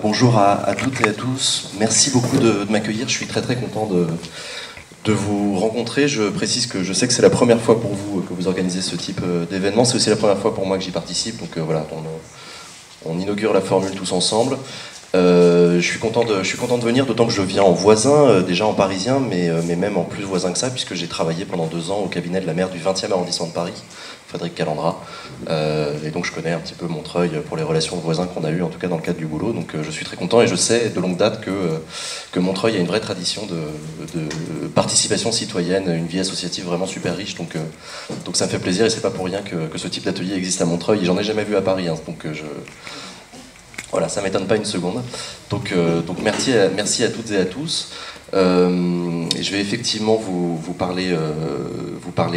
Bonjour à toutes et à tous. Merci beaucoup de m'accueillir. Je suis très très content de vous rencontrer. Je précise que je sais que c'est la première fois pour vous que vous organisez ce type d'événement. C'est aussi la première fois pour moi que j'y participe. Donc voilà, on inaugure la formule tous ensemble. Je suis content de venir, d'autant que je viens en voisin, déjà en parisien, mais même en plus voisin que ça, puisque j'ai travaillé pendant 2 ans au cabinet de la maire du 20e arrondissement de Paris, Frédéric Calandra. Et donc je connais un petit peu Montreuil pour les relations de voisins qu'on a eues, en tout cas dans le cadre du boulot. Donc je suis très content et je sais de longue date que Montreuil a une vraie tradition de participation citoyenne, une vie associative vraiment super riche. Donc ça me fait plaisir et c'est pas pour rien que ce type d'atelier existe à Montreuil. Et j'en ai jamais vu à Paris, hein, donc voilà, ça m'étonne pas une seconde. Donc merci à toutes et à tous. Je vais effectivement vous parler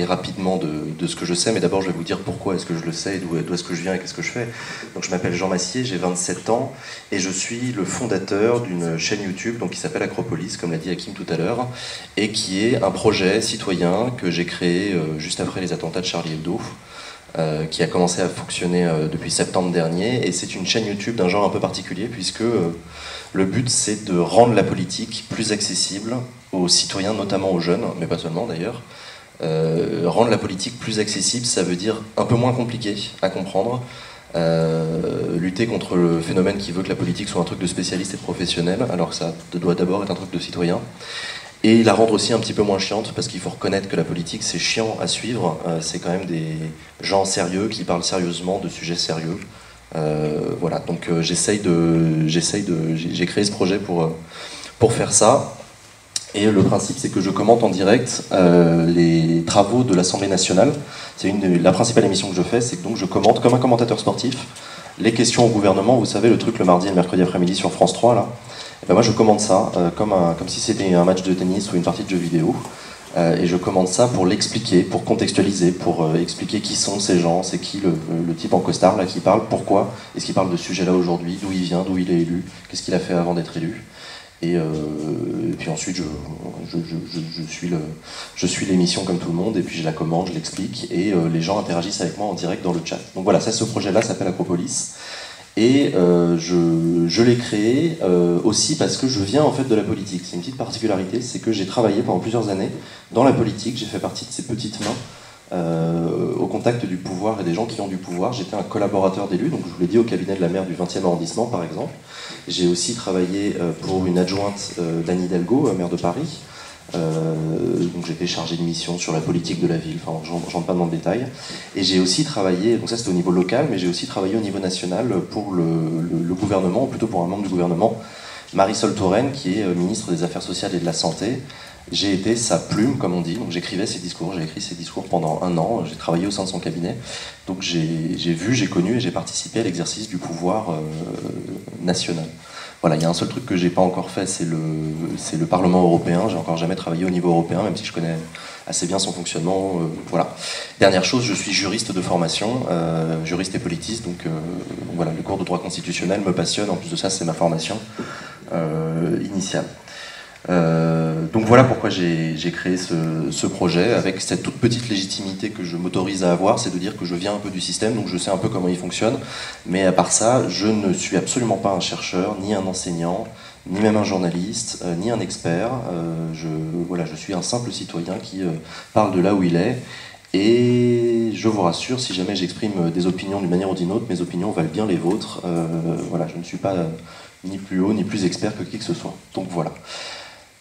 rapidement de ce que je sais, mais d'abord je vais vous dire pourquoi est-ce que je le sais, et d'où est-ce que je viens et qu'est-ce que je fais. Donc je m'appelle Jean Massier, j'ai 27 ans et je suis le fondateur d'une chaîne YouTube donc, qui s'appelle Acropolis, comme l'a dit Hakim tout à l'heure, et qui est un projet citoyen que j'ai créé juste après les attentats de Charlie Hebdo. Qui a commencé à fonctionner depuis septembre dernier, et c'est une chaîne YouTube d'un genre un peu particulier, puisque le but c'est de rendre la politique plus accessible aux citoyens, notamment aux jeunes, mais pas seulement d'ailleurs. Rendre la politique plus accessible, ça veut dire un peu moins compliqué à comprendre, lutter contre le phénomène qui veut que la politique soit un truc de spécialiste et de professionnel, alors que ça doit d'abord être un truc de citoyen. Et la rendre aussi un petit peu moins chiante, parce qu'il faut reconnaître que la politique c'est chiant à suivre, c'est quand même des gens sérieux qui parlent sérieusement de sujets sérieux. Voilà, donc j'ai créé ce projet pour faire ça. Et le principe c'est que je commente en direct les travaux de l'Assemblée nationale. C'est la principale émission que je fais, c'est que donc je commente comme un commentateur sportif les questions au gouvernement, vous savez le truc le mardi et le mercredi après-midi sur France 3 là. Ben moi je commande ça comme si c'était un match de tennis ou une partie de jeu vidéo, et je commande ça pour l'expliquer, pour contextualiser, pour expliquer qui sont ces gens, c'est qui le type en costard là qui parle, pourquoi est-ce qu'il parle de ce sujet là aujourd'hui, d'où il vient, d'où il est élu, qu'est-ce qu'il a fait avant d'être élu, et puis ensuite je suis l'émission comme tout le monde, et puis je la commande, je l'explique, et les gens interagissent avec moi en direct dans le chat. Donc voilà, ce projet là s'appelle Acropolis. Et je l'ai créé aussi parce que je viens en fait de la politique. C'est une petite particularité, c'est que j'ai travaillé pendant plusieurs années dans la politique, j'ai fait partie de ces petites mains au contact du pouvoir et des gens qui ont du pouvoir. J'étais un collaborateur d'élu, donc je vous l'ai dit, au cabinet de la maire du 20e arrondissement par exemple. J'ai aussi travaillé pour une adjointe d'Anne Hidalgo, maire de Paris. Donc j'étais chargé de mission sur la politique de la ville, enfin je rentre pas dans le détail. Et j'ai aussi travaillé, donc ça c'était au niveau local, mais j'ai aussi travaillé au niveau national pour le gouvernement, ou plutôt pour un membre du gouvernement, Marisol Touraine, qui est ministre des Affaires sociales et de la Santé. J'ai été sa plume, comme on dit, donc j'écrivais ses discours, j'ai écrit ses discours pendant 1 an, j'ai travaillé au sein de son cabinet. Donc j'ai vu, j'ai connu et j'ai participé à l'exercice du pouvoir national. Voilà, il y a un seul truc que j'ai pas encore fait, c'est le Parlement européen. J'ai encore jamais travaillé au niveau européen, même si je connais assez bien son fonctionnement. Voilà. Dernière chose, je suis juriste de formation, juriste et politiste, donc voilà, le cours de droit constitutionnel me passionne. En plus de ça, c'est ma formation initiale. Donc voilà pourquoi j'ai créé ce projet, avec cette toute petite légitimité que je m'autorise à avoir, c'est de dire que je viens un peu du système, donc je sais un peu comment il fonctionne, mais à part ça, je ne suis absolument pas un chercheur, ni un enseignant, ni même un journaliste, ni un expert. Voilà, je suis un simple citoyen qui parle de là où il est, et je vous rassure, si jamais j'exprime des opinions d'une manière ou d'une autre, mes opinions valent bien les vôtres. Voilà, je ne suis pas ni plus haut ni plus expert que qui que ce soit. Donc voilà.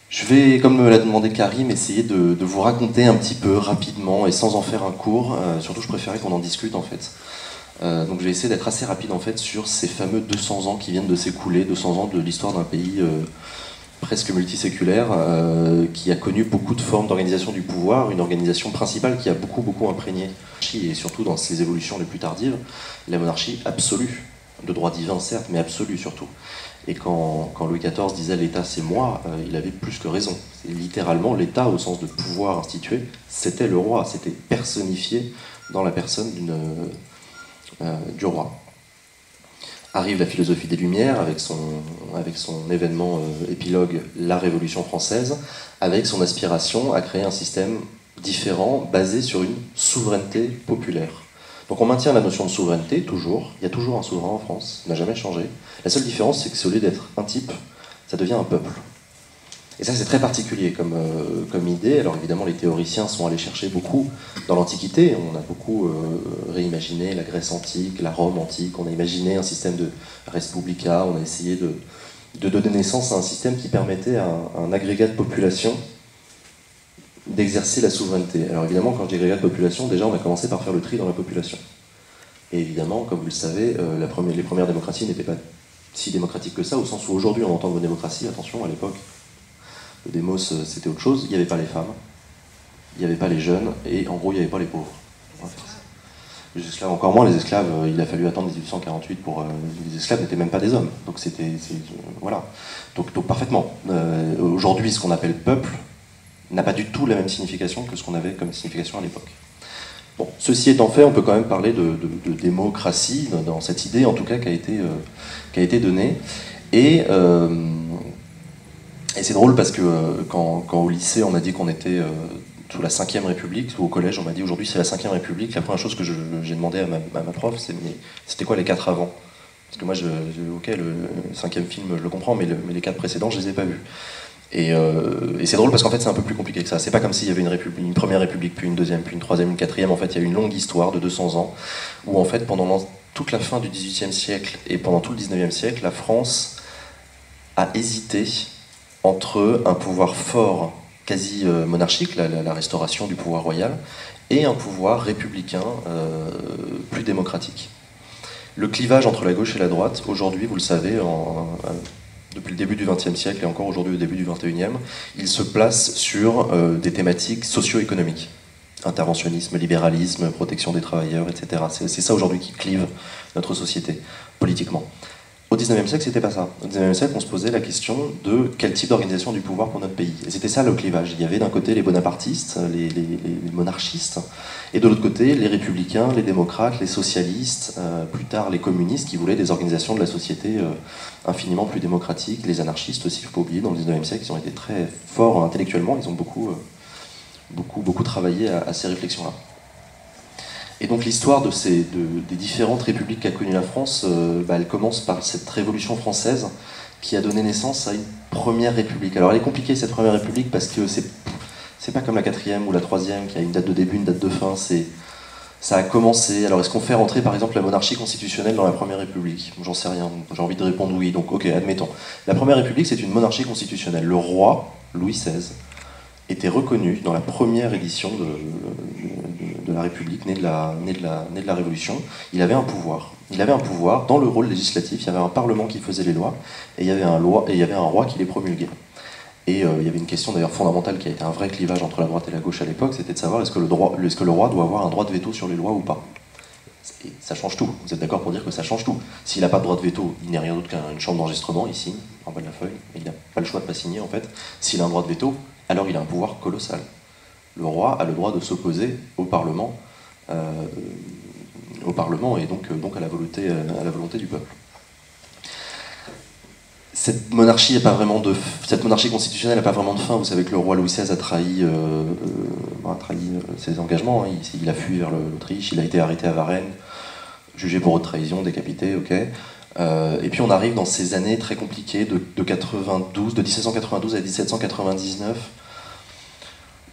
Je vais, comme me l'a demandé Karim, essayer de vous raconter un petit peu rapidement et sans en faire un cours. Surtout, je préférais qu'on en discute en fait. Donc, je vais essayer d'être assez rapide en fait sur ces fameux 200 ans qui viennent de s'écouler, 200 ans de l'histoire d'un pays presque multiséculaire qui a connu beaucoup de formes d'organisation du pouvoir, une organisation principale qui a beaucoup imprégné, et surtout dans ses évolutions les plus tardives, la monarchie absolue, de droit divin certes, mais absolue surtout. Et quand Louis XIV disait « l'État c'est moi », il avait plus que raison. C'est littéralement l'État au sens de pouvoir institué, c'était le roi, c'était personnifié dans la personne du roi. Arrive la philosophie des Lumières avec son événement épilogue, la Révolution française, avec son aspiration à créer un système différent basé sur une souveraineté populaire. Donc on maintient la notion de souveraineté, toujours. Il y a toujours un souverain en France, ça n'a jamais changé. La seule différence, c'est que au lieu d'être un type, ça devient un peuple. Et ça, c'est très particulier comme idée. Alors évidemment, les théoriciens sont allés chercher beaucoup dans l'Antiquité. On a beaucoup réimaginé la Grèce antique, la Rome antique. On a imaginé un système de res publica. On a essayé de donner naissance à un système qui permettait à un agrégat de population d'exercer la souveraineté. Alors évidemment, quand je dis agrégat de population, déjà on a commencé par faire le tri dans la population. Et évidemment, comme vous le savez, les premières démocraties n'étaient pas si démocratiques que ça, au sens où aujourd'hui on entend de démocratie, attention, à l'époque, le démos c'était autre chose, il n'y avait pas les femmes, il n'y avait pas les jeunes, et en gros il n'y avait pas les pauvres. Les esclaves, encore moins les esclaves, il a fallu attendre 1848 pour... les esclaves n'étaient même pas des hommes, donc voilà. Donc parfaitement. Aujourd'hui, ce qu'on appelle peuple n'a pas du tout la même signification que ce qu'on avait comme signification à l'époque. Bon, ceci étant fait, on peut quand même parler de démocratie, dans cette idée en tout cas qui a été donnée. Et c'est drôle parce que quand au lycée on m'a dit qu'on était sous la 5e République, ou au collège on m'a dit aujourd'hui c'est la 5e République, la première chose que j'ai demandé à ma prof, c'est mais c'était quoi les 4 avant? Parce que moi, ok, le 5e film je le comprends, mais les 4 précédents je les ai pas vus. Et c'est drôle parce qu'en fait c'est un peu plus compliqué que ça. C'est pas comme s'il y avait une première république, puis une deuxième, puis une troisième, une quatrième. En fait, il y a une longue histoire de 200 ans où en fait pendant toute la fin du XVIIIe siècle et pendant tout le XIXe siècle, la France a hésité entre un pouvoir fort, quasi monarchique, la restauration du pouvoir royal, et un pouvoir républicain plus démocratique. Le clivage entre la gauche et la droite, aujourd'hui, vous le savez, depuis le début du XXe siècle et encore aujourd'hui au début du XXIe, il se place sur des thématiques socio-économiques. Interventionnisme, libéralisme, protection des travailleurs, etc. C'est ça aujourd'hui qui clive notre société, politiquement. Au XIXe siècle, c'était pas ça. Au XIXe siècle, on se posait la question de quel type d'organisation du pouvoir pour notre pays. Et c'était ça le clivage. Il y avait d'un côté les bonapartistes, les monarchistes, et de l'autre côté les républicains, les démocrates, les socialistes, plus tard les communistes qui voulaient des organisations de la société infiniment plus démocratiques, les anarchistes aussi, il ne faut pas oublier, dans le XIXe siècle, ils ont été très forts intellectuellement, ils ont beaucoup travaillé à ces réflexions-là. Et donc l'histoire des différentes républiques qu'a connues la France, elle commence par cette Révolution française qui a donné naissance à une première république. Alors elle est compliquée cette première république parce que c'est pas comme la 4e ou la 3e qui a une date de début, une date de fin, ça a commencé. Alors est-ce qu'on fait rentrer par exemple la monarchie constitutionnelle dans la première république? J'en sais rien, j'ai envie de répondre oui, donc ok, admettons. La première république c'est une monarchie constitutionnelle. Le roi, Louis XVI, était reconnu dans la première édition de la République, née de la Révolution. Il avait un pouvoir. Il avait un pouvoir dans le rôle législatif. Il y avait un parlement qui faisait les lois, et il y avait un roi qui les promulguait. Et il y avait une question d'ailleurs fondamentale qui a été un vrai clivage entre la droite et la gauche à l'époque, c'était de savoir est-ce que le roi doit avoir un droit de veto sur les lois ou pas. Et ça change tout. Vous êtes d'accord pour dire que ça change tout. S'il n'a pas de droit de veto, il n'est rien d'autre qu'une chambre d'enregistrement, il signe en bas de la feuille, et il n'a pas le choix de ne pas signer en fait. S'il a un droit de veto, alors il a un pouvoir colossal. Le roi a le droit de s'opposer au Parlement et donc à la volonté du peuple. Cette monarchie constitutionnelle n'a pas vraiment de fin. Vous savez que le roi Louis XVI a trahi ses engagements. Il a fui vers l'Autriche, il a été arrêté à Varennes, jugé pour haute trahison, décapité, ok. Et puis on arrive dans ces années très compliquées de 1792 à 1799,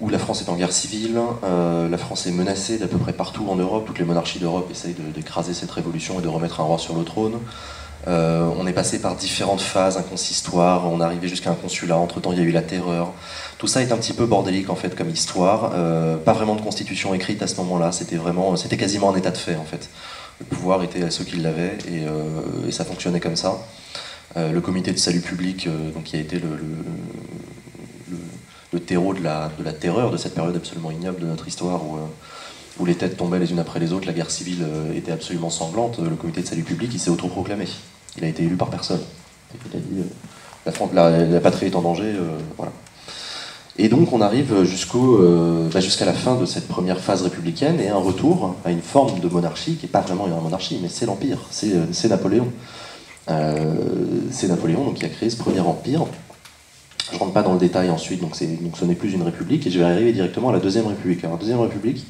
où la France est en guerre civile, la France est menacée d'à peu près partout en Europe, toutes les monarchies d'Europe essayent d'écraser cette révolution et de remettre un roi sur le trône. On est passé par différentes phases, un consistoire, on est arrivé jusqu'à un consulat, entre-temps il y a eu la terreur. Tout ça est un petit peu bordélique en fait comme histoire, pas vraiment de constitution écrite à ce moment-là, c'était quasiment un état de fait en fait. Le pouvoir était à ceux qui l'avaient et ça fonctionnait comme ça. Le comité de salut public, donc, qui a été le terreau de la terreur de cette période absolument ignoble de notre histoire où les têtes tombaient les unes après les autres, la guerre civile était absolument sanglante, le comité de salut public il s'est autoproclamé. Il a été élu par personne. Il a dit la patrie est en danger, voilà. Et donc on arrive jusqu'à la fin de cette première phase républicaine et un retour à une forme de monarchie qui n'est pas vraiment une monarchie, mais c'est l'Empire, c'est Napoléon. C'est Napoléon donc, qui a créé ce premier empire. Je ne rentre pas dans le détail ensuite, donc ce n'est plus une république, et je vais arriver directement à la Deuxième République. Alors la Deuxième République,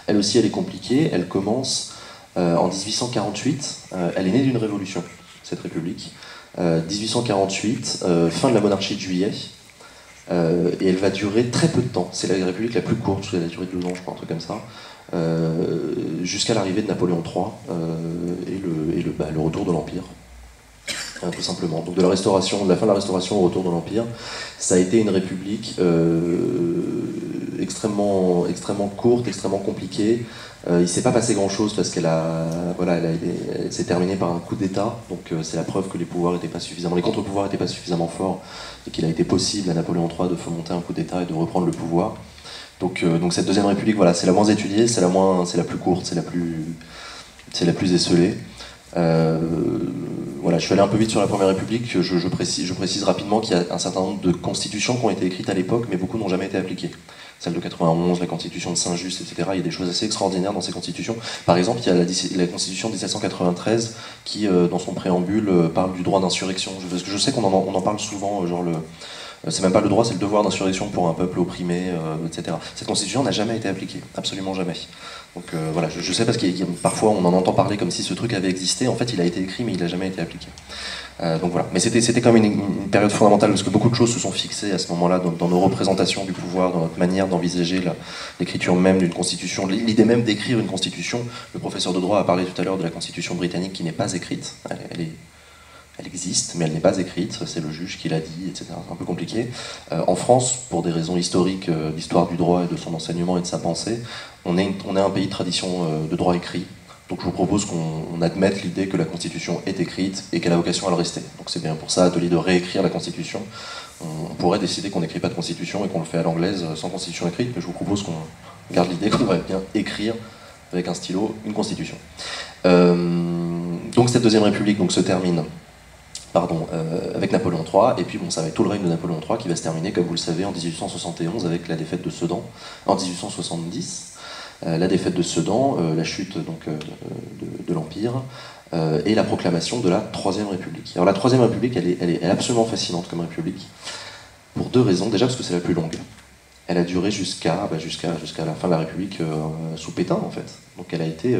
elle aussi elle est compliquée, elle commence en 1848, elle est née d'une révolution. cette République. 1848, fin de la monarchie de Juillet, et elle va durer très peu de temps. C'est la République la plus courte, elle a duré 2 ans, je crois, un truc comme ça, jusqu'à l'arrivée de Napoléon III et le retour de l'Empire. Tout simplement. Donc de la fin de la Restauration au retour de l'Empire, ça a été une république extrêmement courte, extrêmement compliquée. Il ne s'est pas passé grand-chose parce elle s'est terminée par un coup d'État. Donc c'est la preuve que les contre-pouvoirs n'étaient pas suffisamment forts et qu'il a été possible à Napoléon III de fomenter un coup d'État et de reprendre le pouvoir. Donc cette deuxième république, voilà, c'est la moins étudiée, c'est la plus courte, c'est la plus esselée. Voilà, je suis allé un peu vite sur la Première République. Je précise rapidement qu'il y a un certain nombre de constitutions qui ont été écrites à l'époque, mais beaucoup n'ont jamais été appliquées. Celle de 91, la constitution de Saint-Just, etc. Il y a des choses assez extraordinaires dans ces constitutions. Par exemple, il y a la constitution de 1793 qui, dans son préambule, parle du droit d'insurrection. Parce que je sais qu'on en parle souvent, c'est même pas le droit, c'est le devoir d'insurrection pour un peuple opprimé, etc. Cette constitution n'a jamais été appliquée, absolument jamais. Donc voilà, je sais parce que parfois on en entend parler comme si ce truc avait existé. En fait, il a été écrit, mais il n'a jamais été appliqué. Donc voilà. Mais c'était quand même une période fondamentale parce que beaucoup de choses se sont fixées à ce moment-là dans nos représentations du pouvoir, dans notre manière d'envisager l'écriture même d'une constitution, l'idée même d'écrire une constitution. Le professeur de droit a parlé tout à l'heure de la constitution britannique qui n'est pas écrite. Elle existe, mais elle n'est pas écrite, c'est le juge qui l'a dit, etc. C'est un peu compliqué. En France, pour des raisons historiques, d'histoire du droit et de son enseignement et de sa pensée, on est un pays de tradition de droit écrit. Donc je vous propose qu'on admette l'idée que la Constitution est écrite et qu'elle a vocation à le rester. Donc c'est bien pour ça, atelier de réécrire la Constitution. On pourrait décider qu'on n'écrit pas de Constitution et qu'on le fait à l'anglaise sans Constitution écrite, mais je vous propose qu'on garde l'idée qu'on va bien écrire avec un stylo une Constitution. Donc cette deuxième République se termine avec Napoléon III, et puis ça va être tout le règne de Napoléon III qui va se terminer, comme vous le savez, en 1871 avec la défaite de Sedan, en 1870, la défaite de Sedan, la chute de l'Empire, et la proclamation de la Troisième République. Alors la Troisième République, elle est absolument fascinante comme république, pour 2 raisons. Déjà parce que c'est la plus longue. Elle a duré jusqu'à la fin de la République sous Pétain, en fait. Donc elle a été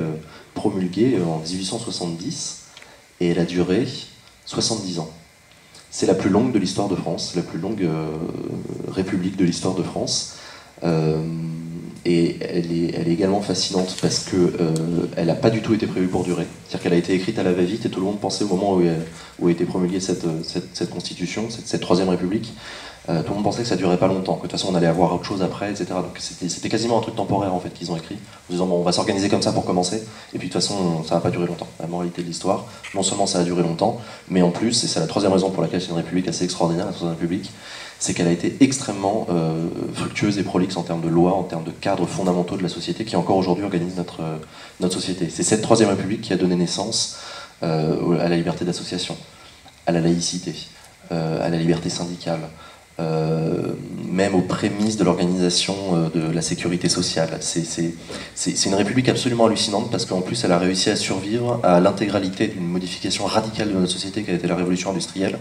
promulguée en 1870, et elle a duré 70 ans. C'est la plus longue de l'histoire de France, la plus longue république de l'histoire de France. Et elle est également fascinante parce qu'elle n'a pas du tout été prévue pour durer. C'est-à-dire qu'elle a été écrite à la va-vite et tout le monde pensait au moment où a été promulguée cette constitution, cette Troisième République, tout le monde pensait que ça durait pas longtemps, que de toute façon on allait avoir autre chose après, etc. Donc c'était quasiment un truc temporaire en fait qu'ils ont écrit, en disant bon on va s'organiser comme ça pour commencer, et puis de toute façon ça va pas durer longtemps. La moralité de l'histoire, non seulement ça a duré longtemps, mais en plus, et c'est la troisième raison pour laquelle c'est une république assez extraordinaire, la Troisième République, c'est qu'elle a été extrêmement fructueuse et prolixe en termes de lois, en termes de cadres fondamentaux de la société qui encore aujourd'hui organisent notre société. C'est cette Troisième République qui a donné naissance à la liberté d'association, à la laïcité, à la liberté syndicale, même aux prémices de l'organisation de la sécurité sociale. C'est une république absolument hallucinante parce qu'en plus elle a réussi à survivre à l'intégralité d'une modification radicale de notre société qui a été la révolution industrielle.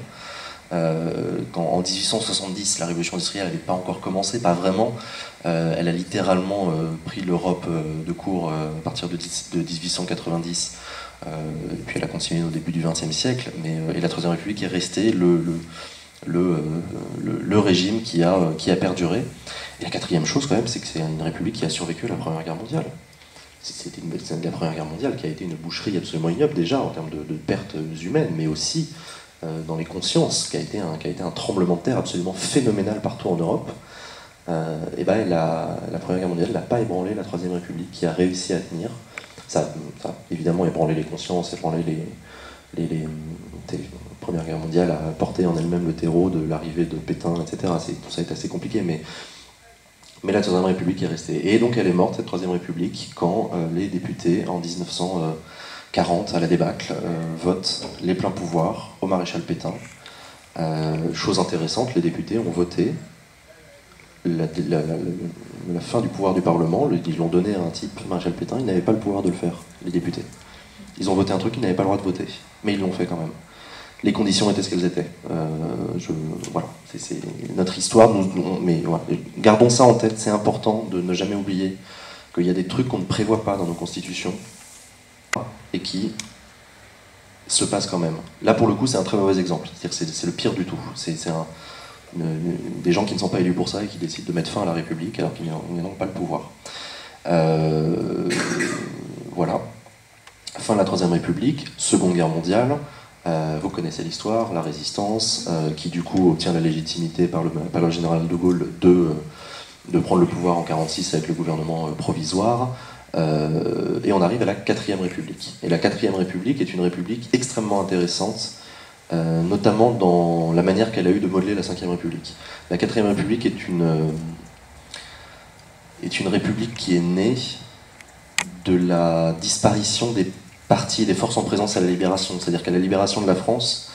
En 1870, la révolution industrielle n'avait pas encore commencé, pas vraiment. Elle a littéralement pris l'Europe de court à partir de 1890, et puis elle a continué au début du XXe siècle. Et la Troisième République est restée le régime qui a perduré. Et la quatrième chose quand même, c'est que c'est une république qui a survécu à la Première Guerre mondiale. C'était la Première Guerre mondiale qui a été une boucherie absolument ignoble déjà en termes de pertes humaines, mais aussi dans les consciences, qui a été un tremblement de terre absolument phénoménal partout en Europe. Et la Première Guerre mondiale n'a pas ébranlé la Troisième République, qui a réussi à tenir. Ça a évidemment ébranlé les consciences, ébranlé la Première Guerre mondiale a porté en elle-même le terreau de l'arrivée de Pétain, etc. Tout ça est assez compliqué, mais la Troisième République est restée. Et donc elle est morte, cette Troisième République, quand les députés, en 1940, à la débâcle, votent les pleins pouvoirs au maréchal Pétain. Chose intéressante, les députés ont voté la fin du pouvoir du Parlement. Ils l'ont donné à un type, maréchal Pétain, il n'avait pas le pouvoir de le faire, les députés. Ils ont voté un truc qu'ils n'avaient pas le droit de voter, mais ils l'ont fait quand même. Les conditions étaient ce qu'elles étaient. Voilà, c'est notre histoire, mais voilà. Gardons ça en tête, c'est important de ne jamais oublier qu'il y a des trucs qu'on ne prévoit pas dans nos constitutions et qui se passe quand même. Là, pour le coup, c'est un très mauvais exemple. C'est le pire du tout. C'est des gens qui ne sont pas élus pour ça et qui décident de mettre fin à la République alors qu'ils n'ont pas le pouvoir. Voilà. Fin de la Troisième République, Seconde Guerre mondiale. Vous connaissez l'histoire, la résistance, qui du coup obtient la légitimité par le général de Gaulle de prendre le pouvoir en 1946 avec le gouvernement provisoire. Et on arrive à la Quatrième République. Et la Quatrième République est une république extrêmement intéressante, notamment dans la manière qu'elle a eu de modeler la Cinquième République. La Quatrième République est une république qui est née de la disparition des partis et des forces en présence à la libération. C'est-à-dire qu'à la libération de la France,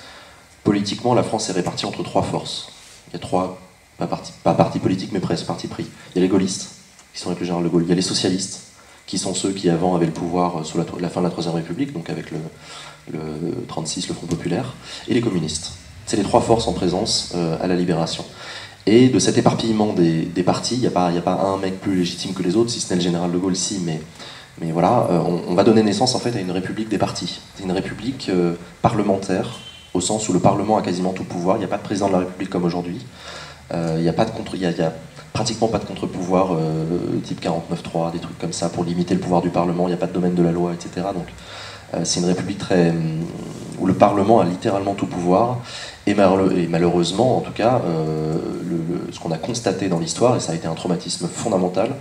politiquement, la France est répartie entre trois forces. Il y a trois, pas partis politiques, mais presque partis pris. Il y a les gaullistes, qui sont avec le général de Gaulle. Il y a les socialistes, qui sont ceux qui avant avaient le pouvoir sous la fin de la Troisième République, donc avec le 36, le Front Populaire, et les communistes. C'est les trois forces en présence à la libération. Et de cet éparpillement des partis, il n'y a pas un mec plus légitime que les autres, si ce n'est le général de Gaulle, si, mais voilà, on va donner naissance en fait à une république des partis. C'est une république parlementaire, au sens où le Parlement a quasiment tout pouvoir. Il n'y a pas de président de la République comme aujourd'hui. Il n'y a pratiquement pas de contre-pouvoir type 49.3, des trucs comme ça pour limiter le pouvoir du Parlement. Il n'y a pas de domaine de la loi, etc. Donc c'est une république où le Parlement a littéralement tout pouvoir. Et malheureusement, en tout cas, ce qu'on a constaté dans l'histoire, et ça a été un traumatisme fondamental,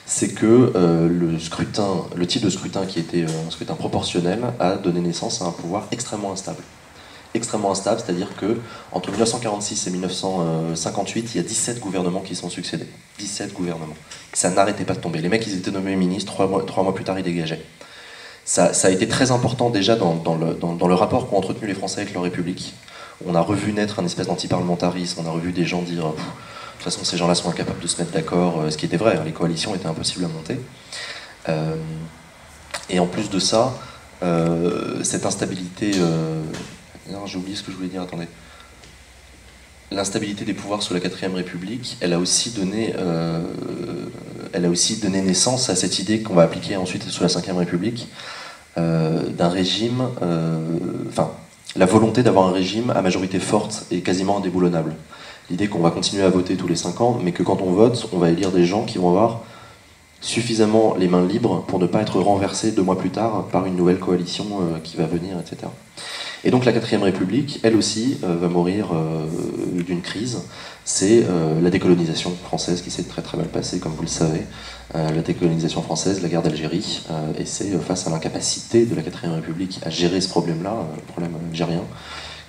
c'est que le type de scrutin qui était un scrutin proportionnel a donné naissance à un pouvoir extrêmement instable. Extrêmement instable, c'est-à-dire que entre 1946 et 1958, il y a 17 gouvernements qui sont succédés. 17 gouvernements. Ça n'arrêtait pas de tomber. Les mecs, ils étaient nommés ministres, 3 mois plus tard, ils dégageaient. Ça a été très important déjà dans le rapport qu'ont entretenu les Français avec leur République. On a revu naître un espèce d'antiparlementarisme, on a revu des gens dire de toute façon ces gens-là sont incapables de se mettre d'accord, ce qui était vrai, les coalitions étaient impossibles à monter. Et en plus de ça, cette instabilité... non, j'ai oublié ce que je voulais dire, attendez. L'instabilité des pouvoirs sous la Quatrième République, elle a aussi donné naissance à cette idée qu'on va appliquer ensuite sous la Cinquième République, d'un régime... la volonté d'avoir un régime à majorité forte et quasiment indéboulonnable. L'idée qu'on va continuer à voter tous les 5 ans, mais que quand on vote, on va élire des gens qui vont avoir suffisamment les mains libres pour ne pas être renversés 2 mois plus tard par une nouvelle coalition qui va venir, etc. Et donc la Quatrième République, elle aussi, va mourir d'une crise. C'est la décolonisation française qui s'est très très mal passée, comme vous le savez. La décolonisation française, la guerre d'Algérie, et c'est face à l'incapacité de la Quatrième République à gérer ce problème-là, le problème algérien,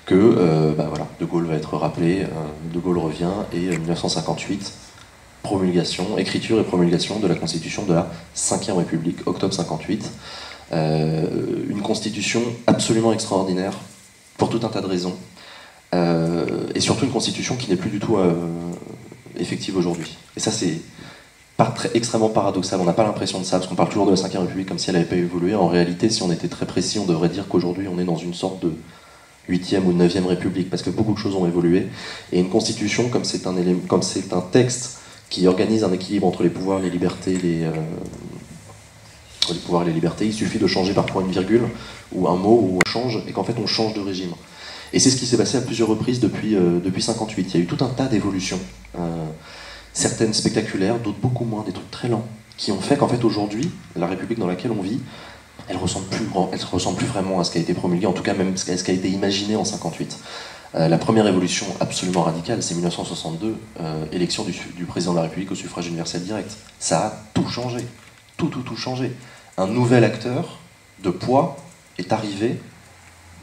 que voilà, De Gaulle va être rappelé, De Gaulle revient, et 1958, écriture et promulgation de la Constitution de la Cinquième République, octobre 58. Une constitution absolument extraordinaire, pour tout un tas de raisons, et surtout une constitution qui n'est plus du tout effective aujourd'hui. Et ça, c'est extrêmement paradoxal, on n'a pas l'impression de ça, parce qu'on parle toujours de la Cinquième République comme si elle n'avait pas évolué. En réalité, si on était très précis, on devrait dire qu'aujourd'hui on est dans une sorte de 8e ou 9e République, parce que beaucoup de choses ont évolué, et une constitution, comme c'est un texte qui organise un équilibre entre les pouvoirs, les libertés, les pouvoirs et les libertés, il suffit de changer parfois une virgule, ou un mot, ou on change, et qu'en fait on change de régime. Et c'est ce qui s'est passé à plusieurs reprises depuis 58. Il y a eu tout un tas d'évolutions. Certaines spectaculaires, d'autres beaucoup moins, des trucs très lents, qui ont fait qu'en fait aujourd'hui, la République dans laquelle on vit, elle ressemble plus vraiment à ce qui a été promulgué, en tout cas même à ce qui a été imaginé en 58. La première évolution absolument radicale, c'est 1962, élection du président de la République au suffrage universel direct. Ça a tout changé, tout changé. Un nouvel acteur de poids est arrivé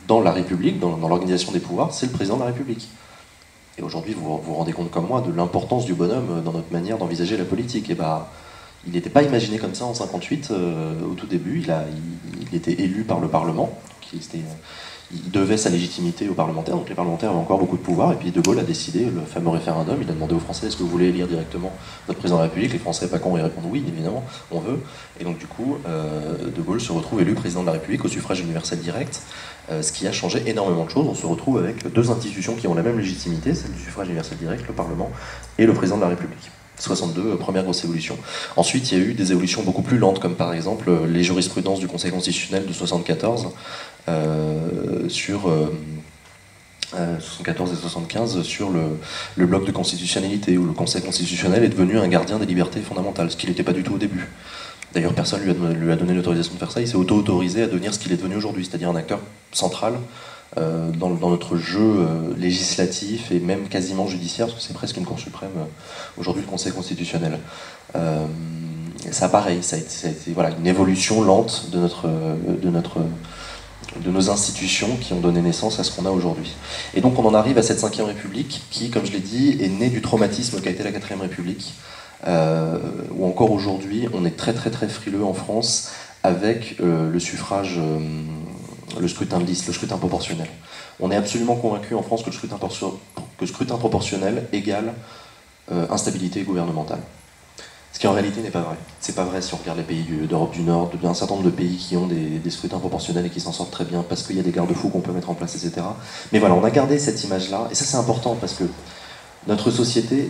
dans la République, dans l'organisation des pouvoirs, c'est le président de la République. Et aujourd'hui, vous vous rendez compte comme moi de l'importance du bonhomme dans notre manière d'envisager la politique. Et il n'était pas imaginé comme ça en 58, au tout début. Il était élu par le Parlement, il devait sa légitimité aux parlementaires, donc les parlementaires avaient encore beaucoup de pouvoir, et puis De Gaulle a décidé, le fameux référendum, il a demandé aux Français, est-ce que vous voulez élire directement notre président de la République? Les Français, pas con, ils répondent oui, évidemment, on veut. Et donc du coup, De Gaulle se retrouve élu président de la République au suffrage universel direct, ce qui a changé énormément de choses. On se retrouve avec 2 institutions qui ont la même légitimité, celle du suffrage universel direct, le Parlement, et le président de la République. 62, première grosse évolution. Ensuite, il y a eu des évolutions beaucoup plus lentes, comme par exemple les jurisprudences du Conseil constitutionnel de 74 sur 74 et 75 sur le bloc de constitutionnalité, où le Conseil constitutionnel est devenu un gardien des libertés fondamentales, ce qu'il n'était pas du tout au début. D'ailleurs, personne lui a donné l'autorisation de faire ça, il s'est auto-autorisé à devenir ce qu'il est devenu aujourd'hui, c'est-à-dire un acteur central dans notre jeu législatif et même quasiment judiciaire, parce que c'est presque une Cour suprême aujourd'hui, le Conseil constitutionnel. Ça, pareil, ça a été voilà, une évolution lente de nos institutions qui ont donné naissance à ce qu'on a aujourd'hui. Et donc on en arrive à cette 5e République qui, comme je l'ai dit, est née du traumatisme qu'a été la 4e République, où encore aujourd'hui on est très frileux en France avec le suffrage, le scrutin de liste, le scrutin proportionnel. On est absolument convaincu en France que le scrutin proportionnel égale instabilité gouvernementale. Ce qui en réalité n'est pas vrai. C'est pas vrai si on regarde les pays d'Europe du Nord, un certain nombre de pays qui ont des scrutins proportionnels et qui s'en sortent très bien parce qu'il y a des garde-fous qu'on peut mettre en place, etc. Mais voilà, on a gardé cette image-là, et ça c'est important parce que notre société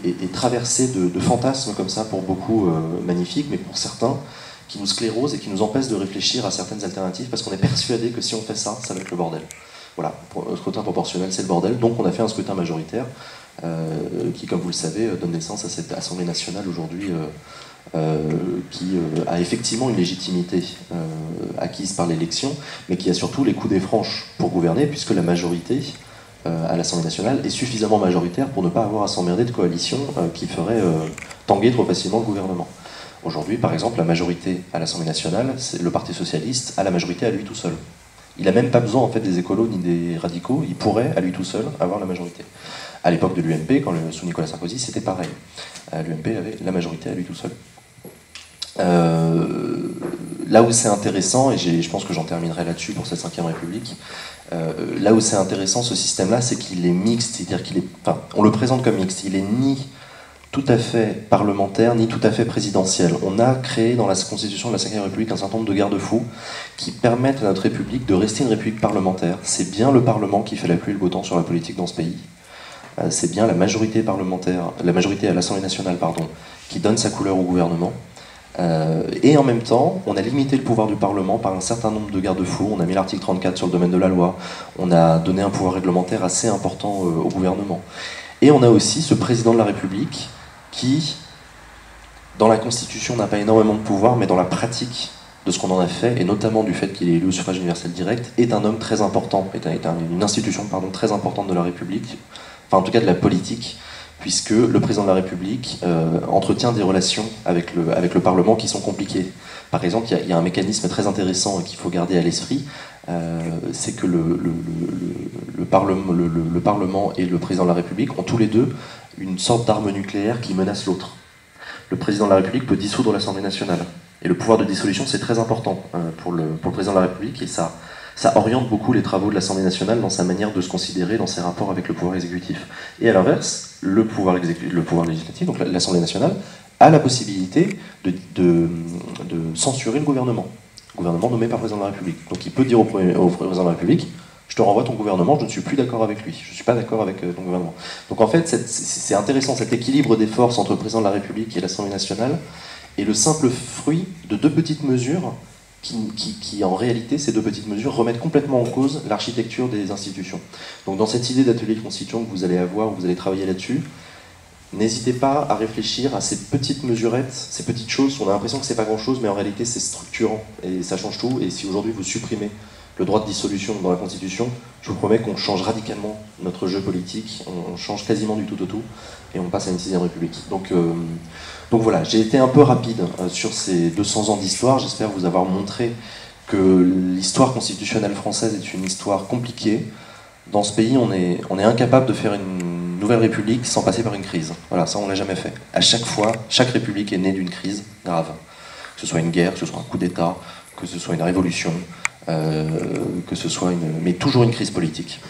est traversée de fantasmes comme ça, pour beaucoup magnifiques, mais pour certains qui nous sclérosent et qui nous empêchent de réfléchir à certaines alternatives parce qu'on est persuadé que si on fait ça, ça va être le bordel. Voilà, le scrutin proportionnel c'est le bordel, donc on a fait un scrutin majoritaire qui, comme vous le savez, donne naissance à cette Assemblée nationale aujourd'hui qui a effectivement une légitimité acquise par l'élection, mais qui a surtout les coups des franches pour gouverner, puisque la majorité à l'Assemblée nationale est suffisamment majoritaire pour ne pas avoir à s'emmerder de coalitions qui feraient tanguer trop facilement le gouvernement. Aujourd'hui, par exemple, la majorité à l'Assemblée nationale, c'est le Parti socialiste a la majorité à lui tout seul. Il n'a même pas besoin en fait des écolos ni des radicaux, il pourrait à lui tout seul avoir la majorité. À l'époque de l'UMP, sous Nicolas Sarkozy, c'était pareil. L'UMP avait la majorité à lui tout seul. Là où c'est intéressant, et je pense que j'en terminerai là-dessus pour cette 5e République, là où c'est intéressant ce système-là, c'est qu'il est mixte, c'est-à-dire on le présente comme mixte, il est ni tout à fait parlementaire, ni tout à fait présidentiel. On a créé dans la Constitution de la 5e République un certain nombre de garde-fous qui permettent à notre République de rester une République parlementaire. C'est bien le Parlement qui fait la pluie et le beau temps sur la politique dans ce pays. C'est bien la majorité parlementaire, la majorité à l'Assemblée nationale, pardon, qui donne sa couleur au gouvernement. Et en même temps, on a limité le pouvoir du Parlement par un certain nombre de garde-fous. On a mis l'article 34 sur le domaine de la loi. On a donné un pouvoir réglementaire assez important au gouvernement. Et on a aussi ce président de la République qui, dans la Constitution, n'a pas énormément de pouvoir, mais dans la pratique de ce qu'on en a fait, et notamment du fait qu'il est élu au suffrage universel direct, est un homme très important, une institution très importante de la République, enfin en tout cas de la politique, puisque le président de la République entretient des relations avec le Parlement qui sont compliquées. Par exemple, il y a un mécanisme très intéressant qu'il faut garder à l'esprit, c'est que le Parlement et le président de la République ont tous les deux une sorte d'arme nucléaire qui menace l'autre. Le président de la République peut dissoudre l'Assemblée nationale. Et le pouvoir de dissolution, c'est très important pour le président de la République, et ça oriente beaucoup les travaux de l'Assemblée nationale dans sa manière de se considérer, dans ses rapports avec le pouvoir exécutif. Et à l'inverse, le pouvoir législatif, donc l'Assemblée nationale, a la possibilité de censurer le gouvernement nommé par le président de la République. Donc il peut dire au président de la République: je te renvoie ton gouvernement, je ne suis plus d'accord avec lui, je ne suis pas d'accord avec ton gouvernement. Donc en fait, c'est intéressant, cet équilibre des forces entre le président de la République et l'Assemblée nationale est le simple fruit de deux petites mesures qui, en réalité, ces deux petites mesures remettent complètement en cause l'architecture des institutions. Donc dans cette idée d'atelier constituant que vous allez avoir, vous allez travailler là-dessus, n'hésitez pas à réfléchir à ces petites mesurettes, ces petites choses. On a l'impression que c'est pas grand-chose, mais en réalité c'est structurant et ça change tout. Et si aujourd'hui vous supprimez le droit de dissolution dans la Constitution, je vous promets qu'on change radicalement notre jeu politique, on change quasiment du tout au tout, et on passe à une 6e République. Donc voilà, j'ai été un peu rapide sur ces 200 ans d'histoire. J'espère vous avoir montré que l'histoire constitutionnelle française est une histoire compliquée. Dans ce pays, on est incapable de faire une nouvelle république sans passer par une crise. Voilà, ça on l'a jamais fait. À chaque fois, chaque république est née d'une crise grave. Que ce soit une guerre, que ce soit un coup d'État, que ce soit une révolution, que ce soit mais toujours une crise politique.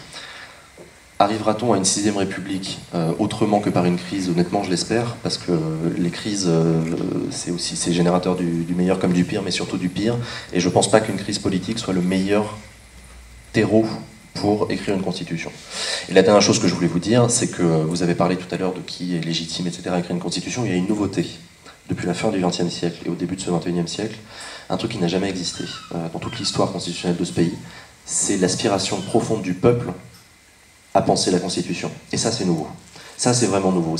Arrivera-t-on à une 6e République autrement que par une crise? Honnêtement, je l'espère, parce que les crises, c'est générateur du meilleur comme du pire, mais surtout du pire. Et je ne pense pas qu'une crise politique soit le meilleur terreau pour écrire une constitution. Et la dernière chose que je voulais vous dire, c'est que vous avez parlé tout à l'heure de qui est légitime, etc. à écrire une constitution. Il y a une nouveauté depuis la fin du XXe siècle et au début de ce XXIe siècle, un truc qui n'a jamais existé dans toute l'histoire constitutionnelle de ce pays, c'est l'aspiration profonde du peuple à penser la constitution. Et ça, c'est nouveau. Ça, c'est vraiment nouveau.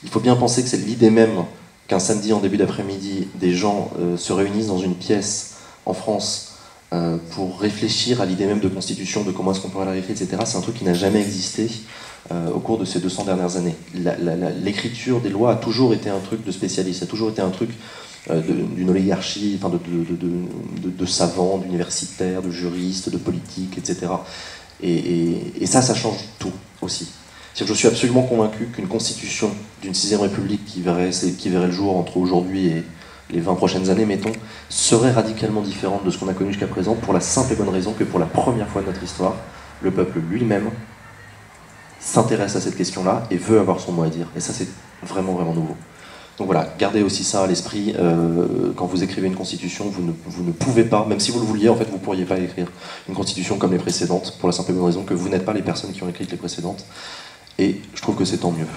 Il faut bien penser que c'est l'idée même qu'un samedi en début d'après-midi, des gens se réunissent dans une pièce en France pour réfléchir à l'idée même de constitution, de comment est-ce qu'on pourrait la réécrire, etc. C'est un truc qui n'a jamais existé au cours de ces 200 dernières années. L'écriture des lois a toujours été un truc de spécialiste, a toujours été un truc d'une oligarchie, enfin de savants, d'universitaires, de juristes, de politiques, etc. Et ça change tout aussi. Je suis absolument convaincu qu'une constitution d'une 6ème République qui verrait le jour entre aujourd'hui et les 20 prochaines années, mettons, serait radicalement différente de ce qu'on a connu jusqu'à présent, pour la simple et bonne raison que pour la première fois de notre histoire, le peuple lui-même s'intéresse à cette question-là et veut avoir son mot à dire. Et ça, c'est vraiment, vraiment nouveau. Donc voilà, gardez aussi ça à l'esprit. Quand vous écrivez une constitution, vous ne pouvez pas, même si vous le vouliez, en fait, vous ne pourriez pas écrire une constitution comme les précédentes, pour la simple et bonne raison que vous n'êtes pas les personnes qui ont écrit les précédentes. Et je trouve que c'est tant mieux.